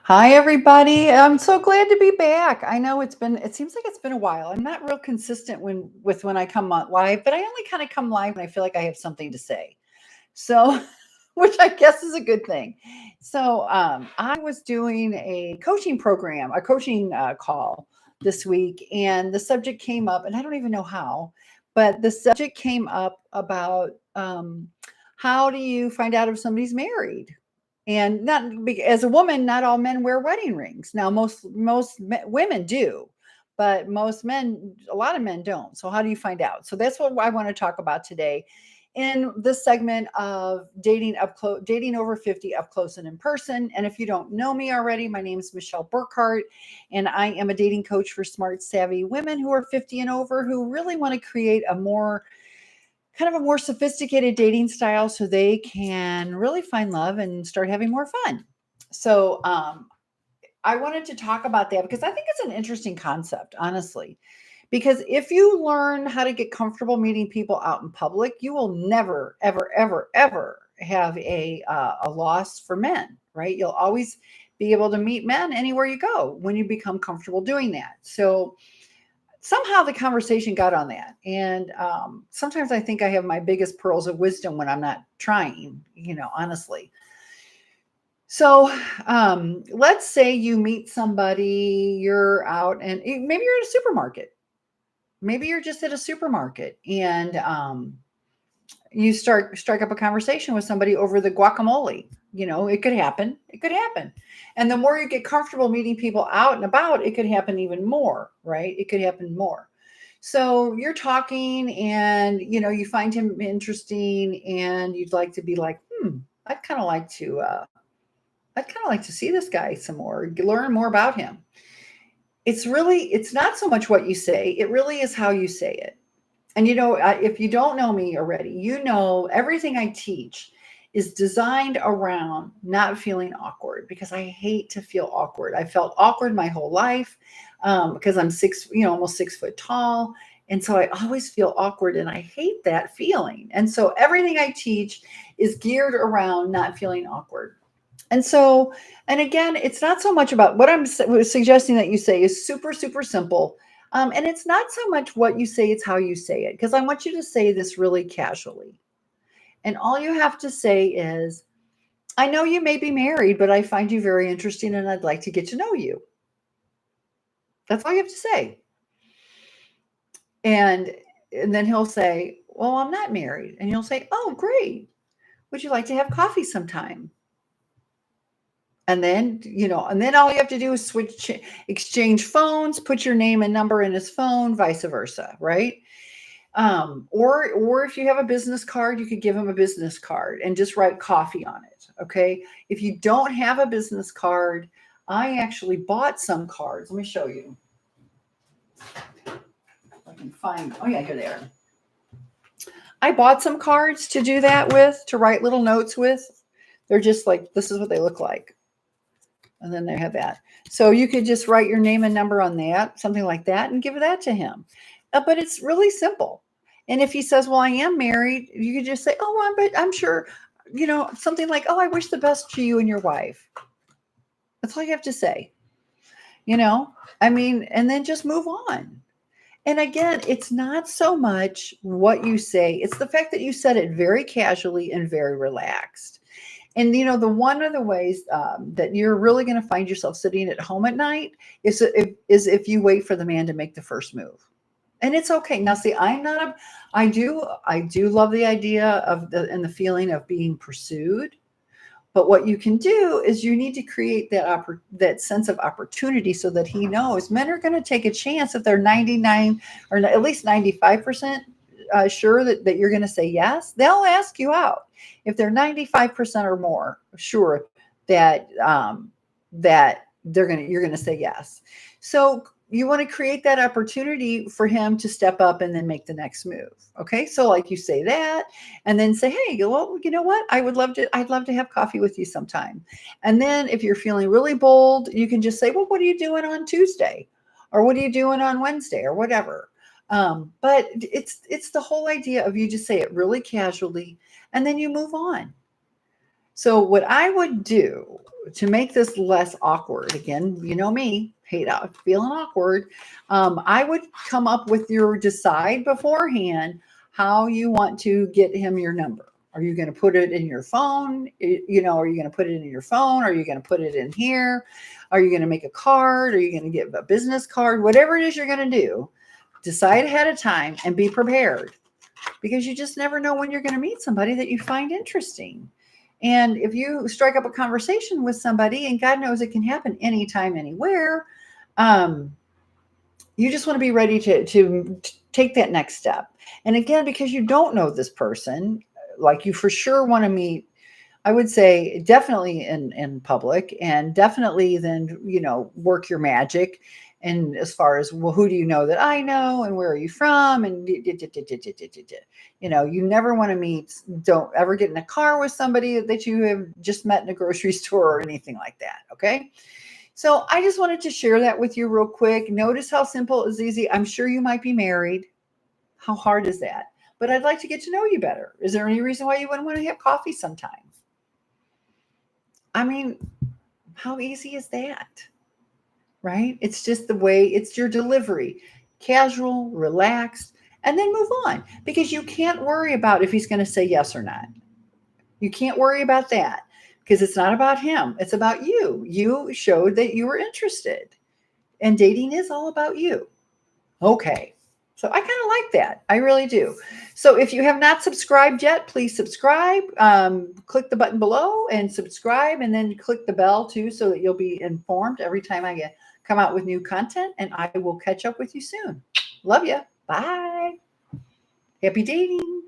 Hi, everybody. I'm so glad to be back. I know it seems like it's been a while. I'm not real consistent when I come on live, but I only kind of come live when I feel like I have something to say. So, which I guess is a good thing. So, I was doing a coaching program, a coaching call this week, and the subject came up, and I don't even know how, but the subject came up about how do you find out if somebody's married? And as a woman, not all men wear wedding rings. Now, women do, but a lot of men don't. So, how do you find out? So, that's what I want to talk about today in this segment of dating up close, dating over 50 up close and in person. And if you don't know me already, my name is Michele Burkhart, and I am a dating coach for smart, savvy women who are 50 and over who really want to create a more sophisticated dating style so they can really find love and start having more fun. So, I wanted to talk about that because I think it's an interesting concept, honestly. Because if you learn how to get comfortable meeting people out in public, you will never, ever, ever, ever have a loss for men, right? You'll always be able to meet men anywhere you go when you become comfortable doing that. So somehow the conversation got on that, and sometimes I think I have my biggest pearls of wisdom when I'm not trying, honestly. So, let's say you meet somebody, you're out, and maybe you're at a supermarket. Maybe you're just at a supermarket, and you strike up a conversation with somebody over the guacamole. It could happen. It could happen. And the more you get comfortable meeting people out and about, it could happen even more, right? It could happen more. So you're talking, and you find him interesting, and you'd like to be like, I'd kind of like to I'd kind of like to see this guy some more, learn more about him. It's not so much what you say, it really is how you say it. And if you don't know me already, everything I teach is designed around not feeling awkward, because I hate to feel awkward. I felt awkward my whole life because I'm almost 6 foot tall. And so I always feel awkward, and I hate that feeling. And so everything I teach is geared around not feeling awkward. And so, and again, it's not so much about what suggesting that you say is super, super simple. And it's not so much what you say, it's how you say it. Because I want you to say this really casually. And all you have to say is, I know you may be married, but I find you very interesting and I'd like to get to know you. That's all you have to say. And and then he'll say, well, I'm not married. And you'll say, oh, great. Would you like to have coffee sometime? And then all you have to do is exchange phones, put your name and number in his phone, vice versa, right? Or if you have a business card, you could give him a business card and just write coffee on it. Okay. If you don't have a business card, I actually bought some cards. Let me show you. If I can find. Oh yeah, here they are. I bought some cards to do that with, to write little notes with. They're just like, this is what they look like. And then they have that. So you could just write your name and number on that, something like that, and give that to him. But it's really simple. And if he says, well, I am married, you could just say, oh, but I'm sure, something like, oh, I wish the best to you and your wife. That's all you have to say. And then just move on. And again, it's not so much what you say, it's the fact that you said it very casually and very relaxed. And the one of the ways that you're really going to find yourself sitting at home at night is if you wait for the man to make the first move. And it's okay. Now, see, I do love the idea of the feeling of being pursued. But what you can do is you need to create that sense of opportunity so that he knows men are going to take a chance if they're 99 or at least 95% sure that you're going to say yes. They'll ask you out. If they're 95% or more sure that you're going to say yes. So you want to create that opportunity for him to step up and then make the next move. Okay. So like you say that, and then say, hey, well, you know what? I'd love to have coffee with you sometime. And then if you're feeling really bold, you can just say, well, what are you doing on Tuesday? Or what are you doing on Wednesday or whatever? But it's the whole idea of you just say it really casually and then you move on. So what I would do to make this less awkward, again, you know me, hate out feeling awkward. I would come up with your decide beforehand how you want to get him your number. Are you going to put it in your phone? Are you going to put it in your phone? Are you going to put it in here? Are you going to make a card? Are you going to give a business card? Whatever it is you're going to do, decide ahead of time and be prepared, because you just never know when you're going to meet somebody that you find interesting. And if you strike up a conversation with somebody, and God knows it can happen anytime, anywhere, um, you just want to be ready to take that next step. And again, because you don't know this person, like you for sure want to meet, I would say definitely in public, and definitely then, work your magic. And as far as, well, who do you know that I know, and where are you from? And you never want to meet, don't ever get in a car with somebody that you have just met in a grocery store or anything like that. Okay. So I just wanted to share that with you real quick. Notice how simple is easy. I'm sure you might be married. How hard is that? But I'd like to get to know you better. Is there any reason why you wouldn't want to have coffee sometime? I mean, how easy is that? Right? It's just the way, it's your delivery, casual, relaxed, and then move on, because you can't worry about if he's going to say yes or not. You can't worry about that, because it's not about him. It's about you. You showed that you were interested, and dating is all about you. Okay. So I kind of like that. I really do. So if you have not subscribed yet, please subscribe. Click the button below and subscribe, and then click the bell too, so that you'll be informed every time I come out with new content. And I will catch up with you soon. Love you. Bye. Happy dating.